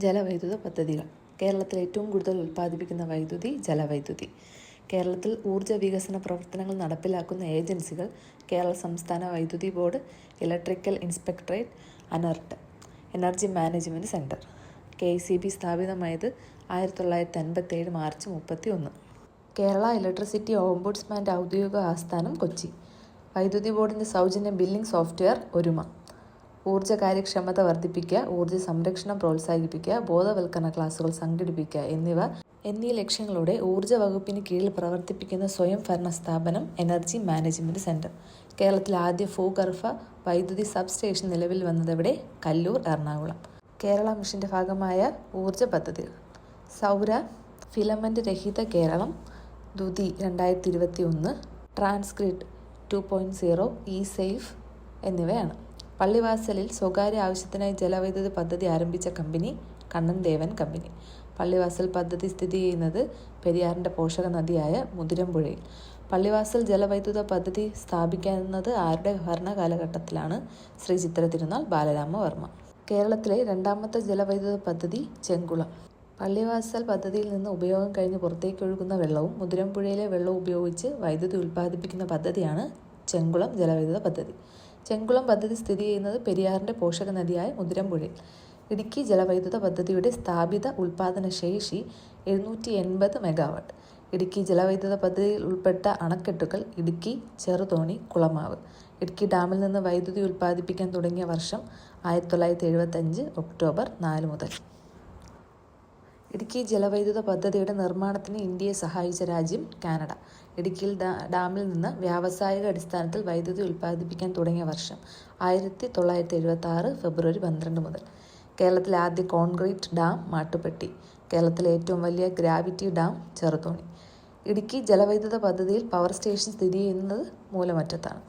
ജലവൈദ്യുത പദ്ധതികൾ. കേരളത്തിൽ ഏറ്റവും കൂടുതൽ ഉൽപ്പാദിപ്പിക്കുന്ന വൈദ്യുതി ജലവൈദ്യുതി. കേരളത്തിൽ ഊർജ്ജ വികസന പ്രവർത്തനങ്ങൾ നടപ്പിലാക്കുന്ന ഏജൻസികൾ കേരള സംസ്ഥാന വൈദ്യുതി board, electrical inspectorate, ANERT, energy management centre. KECB സ്ഥാപിതമായത് 1957 മാർച്ച് 31. കേരള ഇലക്ട്രിസിറ്റി ഓംബുഡ്സ്മാൻ്റെ ഔദ്യോഗിക ആസ്ഥാനം കൊച്ചി. വൈദ്യുതി ബോർഡിൻ്റെ സൗജന്യ ബില്ലിംഗ് സോഫ്റ്റ്വെയർ ഒരുമ. ഊർജ്ജ കാര്യക്ഷമത വർദ്ധിപ്പിക്കുക, ഊർജ്ജ സംരക്ഷണം പ്രോത്സാഹിപ്പിക്കുക, ബോധവൽക്കരണ ക്ലാസുകൾ സംഘടിപ്പിക്കുക എന്നീ ലക്ഷ്യങ്ങളോടെ ഊർജ്ജ വകുപ്പിന് കീഴിൽ പ്രവർത്തിപ്പിക്കുന്ന സ്വയം ഭരണ സ്ഥാപനം എനർജി മാനേജ്മെൻറ്റ് സെൻറ്റർ. കേരളത്തിലെ ആദ്യ ഭൂഗർഭ വൈദ്യുതി സബ് സ്റ്റേഷൻ നിലവിൽ വന്നതെവിടെ? കല്ലൂർ, എറണാകുളം. കേരള മിഷൻ്റെ ഭാഗമായ ഊർജ്ജ പദ്ധതികൾ. സൗര ഫിലമെൻ്റ് രഹിത കേരളം, ദുതി 2021, ട്രാൻസ്ഗ്രിഡ് 2.0, ഇ-സേഫ് എന്നിവയാണ്. പള്ളിവാസലിൽ സ്വകാര്യ ആവശ്യത്തിനായി ജലവൈദ്യുതി പദ്ധതി ആരംഭിച്ച കമ്പനി കണ്ണൻ ദേവൻ കമ്പനി. പള്ളിവാസൽ പദ്ധതി സ്ഥിതി ചെയ്യുന്നത് പെരിയാറിൻ്റെ പോഷക നദിയായ മുതിരമ്പുഴയിൽ. പള്ളിവാസൽ ജലവൈദ്യുത പദ്ധതി സ്ഥാപിക്കുന്നത് ആരുടെ ഭരണകാലഘട്ടത്തിലാണ്? ശ്രീ ചിത്ര തിരുനാൾ ബാലരാമവർമ്മ. കേരളത്തിലെ രണ്ടാമത്തെ ജലവൈദ്യുത പദ്ധതി ചെങ്കുളം. പള്ളിവാസൽ പദ്ധതിയിൽ നിന്ന് ഉപയോഗം കഴിഞ്ഞ് പുറത്തേക്കൊഴുകുന്ന വെള്ളവും മുതിരമ്പുഴയിലെ വെള്ളവും ഉപയോഗിച്ച് വൈദ്യുതി ഉൽപ്പാദിപ്പിക്കുന്ന പദ്ധതിയാണ് ചെങ്കുളം ജലവൈദ്യുത പദ്ധതി. ചെങ്കുളം പദ്ധതി സ്ഥിതി ചെയ്യുന്നത് പെരിയാറിൻ്റെ പോഷക നദിയായ മുതിരമ്പുഴയിൽ. ഇടുക്കി ജലവൈദ്യുത പദ്ധതിയുടെ സ്ഥാപിത ഉൽപ്പാദന ശേഷി 780 മെഗാവാട്ട്. ഇടുക്കി ജലവൈദ്യുത പദ്ധതിയിൽ ഉൾപ്പെട്ട അണക്കെട്ടുകൾ ഇടുക്കി, ചെറുതോണി, കുളമാവ്. ഇടുക്കി ഡാമിൽ നിന്ന് വൈദ്യുതി ഉൽപ്പാദിപ്പിക്കാൻ തുടങ്ങിയ വർഷം 1975 ഒക്ടോബർ 4 മുതൽ. ഇടുക്കി ജലവൈദ്യുത പദ്ധതിയുടെ നിർമ്മാണത്തിന് ഇന്ത്യയെ സഹായിച്ച രാജ്യം കാനഡ. ഇടുക്കിയിൽ ഡാമിൽ നിന്ന് വ്യാവസായിക അടിസ്ഥാനത്തിൽ വൈദ്യുതി ഉൽപ്പാദിപ്പിക്കാൻ തുടങ്ങിയ വർഷം 1976 ഫെബ്രുവരി 12 മുതൽ. കേരളത്തിലെ ആദ്യ കോൺക്രീറ്റ് ഡാം മാട്ടുപ്പെട്ടി. കേരളത്തിലെ ഏറ്റവും വലിയ ഗ്രാവിറ്റി ഡാം ചെറുതോണി. ഇടുക്കി ജലവൈദ്യുത പദ്ധതിയിൽ പവർ സ്റ്റേഷൻ സ്ഥിതി ചെയ്യുന്നത് മൂലമറ്റത്താണ്.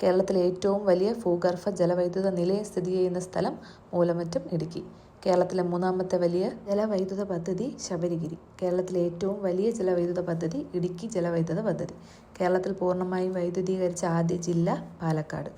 കേരളത്തിലെ ഏറ്റവും വലിയ ഭൂഗർഭ ജലവൈദ്യുത നിലയം സ്ഥിതി ചെയ്യുന്ന സ്ഥലം മൂലമറ്റം, ഇടുക്കി. കേരളത്തിലെ മൂന്നാമത്തെ വലിയ ജലവൈദ്യുത പദ്ധതി ശബരിഗിരി. കേരളത്തിലെ ഏറ്റവും വലിയ ജലവൈദ്യുത പദ്ധതി ഇടുക്കി ജലവൈദ്യുത പദ്ധതി. കേരളത്തിൽ പൂർണ്ണമായും വൈദ്യുതീകരിച്ച ആദ്യ ജില്ല പാലക്കാട്.